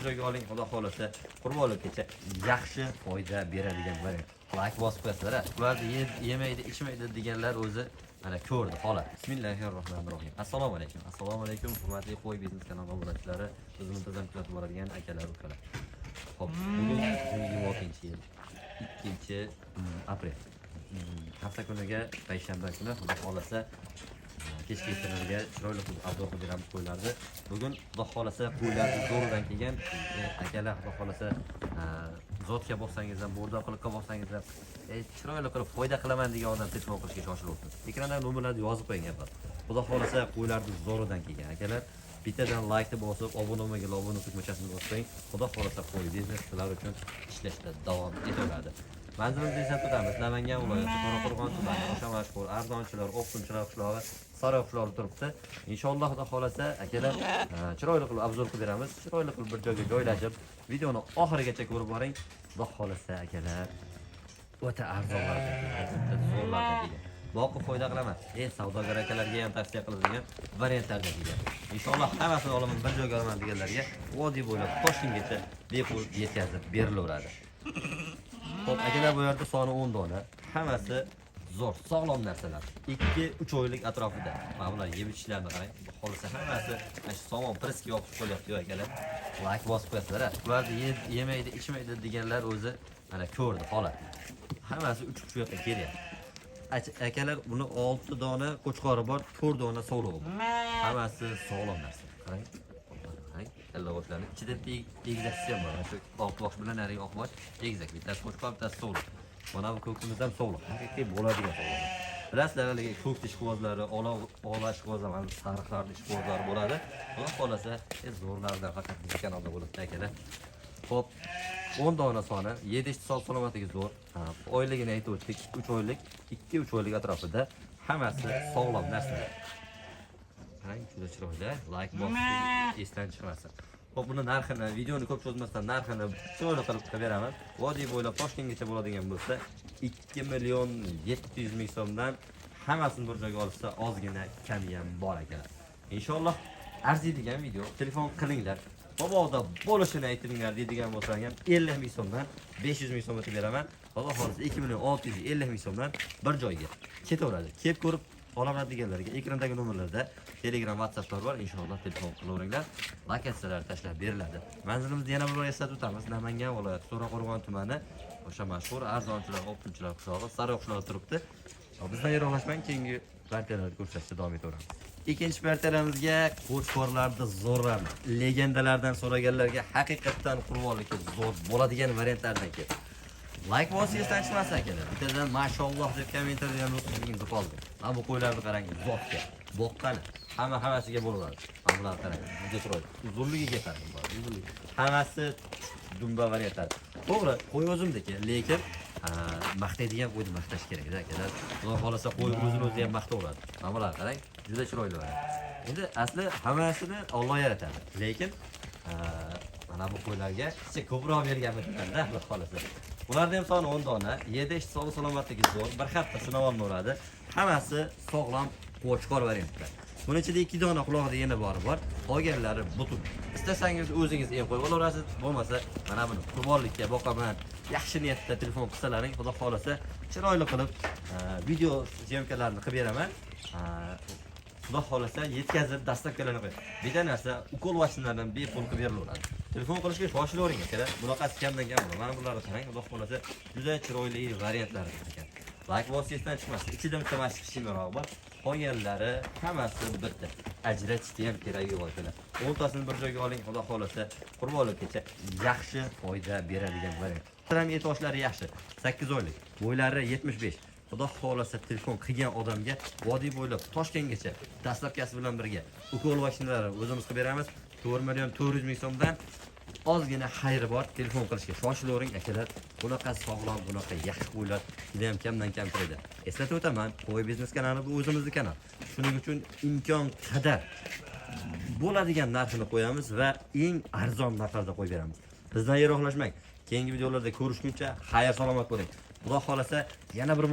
joyga oling, xudo xolasa qurbonlikgacha yaxshi foyda beradigan variant. Like bosib qo'yasizlar. Ularni yemaydi, ichmaydi deganlar o'zi mana ko'rdi holat. Bismillahirrohmanirrohim. Assalomu alaykum. Assalomu alaykum hurmatli qo'y biznes kanali obunachilari, bizni muntazam kuzatib boradigan akalar, ukalar. Xo'p, bugun 26-yil 2-aprel. Hafta kuniga payshanba kuni xudo xolasa kechki ertalariga chiroyli qilib obzor qilib beramiz qo'ylarni. Bugun xudo xolasa qo'ylarni zo'ridan kelgan akalar, xudo xolasa zotga bossangiz ham, bo'rdoqlikka bossangiz ham chiroyli qilib foyda qilaman degan odam telefon qilishga shoshilyapti. Ekranda nomerlarni yozib qo'ying faqat. Xudo xolasa qo'ylarni zo'ridan kelgan akalar, bittadan like bosib, obuna bo'lmagan obuna tugmachasini bosib qo'ying. Xudo xolasa qo'y biznes sizlar uchun ishlashda davom etaveradi. Manzilimizni eslatib o'tamiz. Namangan viloyati Qoraqo'rg'on tumani Oshamashhur arzonchilar, o'qituvchilar qishlog'i, Sariq qishlog'i turibdi. Inshaalloh xudo xolasa akalar chiroyli qilib obzor qilib beramiz. Chiroyli qilib bir joyga joylashib, videoni oxirigacha ko'rib boring. Xudo xolasa akalar o'ta arzonlardan kelgan. Boqib foyda qilaman. Savdogar akalarga ham tavsiya qiladigan variantlardan kelgan. Inshaalloh hammasini olaman, bir joyga olaman deganlarga vodiy bo'ylab Toshkentgacha bepul yetkazib berilaveradi. Xo'p, akalar bu yerda soni 10 dona. Hammasi zo'r, sog'lom narsalar. 2-3 oylik atrofida. Mana bular yeb ichishlarni qarang. Xolisa hammasi mana shu somon priski yopib qo'yapti akalar. Like bosib qo'yasizlar. Ularni yemaydi, ichmaydi deganlar o'zi mana ko'rdi holat. Hammasi 3 yoqqa kelyapti. Akalar buni 6 dona qo'chqori bor, 4 dona sog'lig'i bor. Hammasi sog'lom narsa. Qarang. Alloh ichida egizakisi ham bor. Shu oq bosh bilan narigi oq bosh egizak, bittasi qo'chqor, bittasi sog'liq. Mana bu ko'kimiz ham sog'liq. Haqiqiy bo'ladigan sog'liq. Bilasizlar, ko'k ishqibozlari, ola ishqibozlar, sariqlarning ishqibozlari bo'ladi. Xudo xolasa, zo'rlardan faqat bu kanalda bo'ladi akalar. Xo'p, 10 dona soni, 7 sog' salomatligi zo'r. Oyligini aytib o'tdik, 3 oylik, 2-3 oylik atrofida hammasi sog'lom narsalar. Qarang, juda chiroyli. Like bosib esdan chiqmasin. Xo'p, buni narxini, videoni ko'p cho'zmasdan narxini chiroyli qilib beraman. Vodiy bo'ylab Toshkentgacha bo'ladigan bo'lsa, 2.700.000 so'mdan hammasini bir joyga olsa, ozgina kami ham bor ekan. Inshaalloh arziydigan video, telefon qilinglar. Boboda bo'lishini aytinglar deydigan bo'lsam ham 50.000 so'mdan 500.000 so'mga beraman. Xudo xolasa 2.650.000 so'mdan bir joyga ketaveradi. Kelib ko'rib oladiganlarga ekrandagi nomerlarda Telegram, WhatsApplar bor. Inshaalloh telefon qilaveringlar. Lokatsiyalar tashlab beriladi. Manzilimizni yana bir bor eslatib o'tamiz. Namangan viloyati Qoraqo'rg'on tumani Oshamashhur arzonchilar, o'qituvchilar qishlog'i, Sariq qishlog'i turibdi. Bizdan yiroqlashmang, keyingi partiyalarni ko'rsatishda davom etaveramiz. Ikkinchi partiyalamizga qo'chqorlarni zo'rlarni, legendalardan so'raganlarga haqiqatdan qurbonlikka zo'r bo'ladigan variantlardan keldi. Like bosishdan chiqmasa akalar. Bittadan mashalloh deb kommentariyada ham o'tishingni qoldi. Mana bu qo'ylarni qarang, zotga, boqqani, hammasiga bo'ladi. Mana bular qarang, juda chiroyli. Uzunligiga qarang, hammasi dumba variantlar. To'g'ri, qo'y o'zimniki, lekin maqtaydigan qo'yni maqtash kerak akalar. Xudo xolasa qo'y o'zini o'zi ham maqtaveradi. Mana bular qarang, juda chiroyli variant. Endi asli hammasini Alloh yaratadi, lekin mana bu qo'ylarga ko'proq bergan bitta-da, Xudo xolasa. Ularda ham soni 10 dona, 7 sog' salomatligi zo'r, bir hafta sinov olmayveradi. Hammasi sog'lom qo'chqor variantlar. Buning ichida 2 dona quloqda yana bori bor. Qolganlari butun. Istasangiz o'zingiz em qo'yib olaverasiz, bo'lmasa mana buni qurbonlikka boqaman, yaxshi niyatda telefon qilsalaring, xudo xolasa chiroyli qilib video syomkalarni qilib beraman. Xudo xolasa yetkazib dastlabkilarni qo'ying. Bitta narsa, ukol vaksinlardan bepul qilib berilaveradi. Telefon qilishga shoshilavering akalar. Bunaqasi kamdan kam bo'ladi. Mana bularni qarang, xudo xolasa juda chiroyli variantlar ekan. Like bosishdan chiqmasin. Ichida bitta mashq shimroq bor. Qolganlari hammasi bitta. Ajratishni ham keragi yo'q akalar. 10 tasini bir joyga oling, xudo xolasa qurbonlikgacha yaxshi foyda beradigan variant. Ham etoshlari yaxshi. 8 oylik, bo'ylari 75. Xudo xolasa telefon qilgan odamga vodiy bo'ylab Toshkentgacha dastlabkasi bilan birga ukol vaksinalari o'zimiz qilib beramiz. 4.400.000 so'mdan ozgina xayri bor. Telefon qilishga shoshilavering akalar. Bunaqa sog'lom, bunaqa yaxshi qo'ylar juda ham kamdan kam turadi. Eslatib o'taman, Qo'y biznes kanali bu o'zimizning kanal. Shuning uchun imkon qadar bo'ladigan narxini qo'yamiz va eng arzon narxlarda qo'yib beramiz. Bizdan yiroqlashmang. Keyingi videolarda ko'rishguncha xayr salomat bo'ling. Xudo xolasa yana bir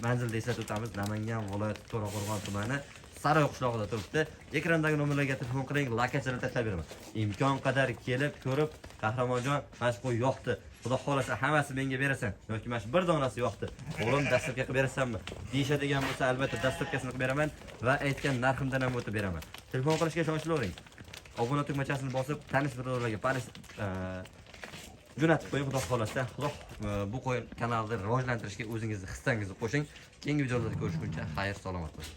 manzilda eslatib o'tamiz. Namangan viloyati Qoraqo'rg'on tumani Saroy qishlog'ida turibdi. Ekrandagi nomerlarga telefon qiling, lokatsiyani tashlab beraman. Imkon qadar kelib, ko'rib, Qahramonjon, mana shu qo'y yoqdi. Xudo xolasa hammasi menga berasan yoki mana shu bir donasi yoqdi. O'g'lim dasturga qilib berasanmi? Deyishadigan bo'lsa, albatta dasturkasini qilib beraman va aytgan narximdan ham o'tib beraman. Telefon qilishga shoshilavering. Obuna tugmachasini bosib, tanish birodlarga jo'natib qo'ying. Xudo xolasa, Xudo bu qo'y kanalni rivojlantirishga o'zingizni hissangizni qo'shing. Keyingi videolarda ko'rishguncha xayr, salomat bo'ling.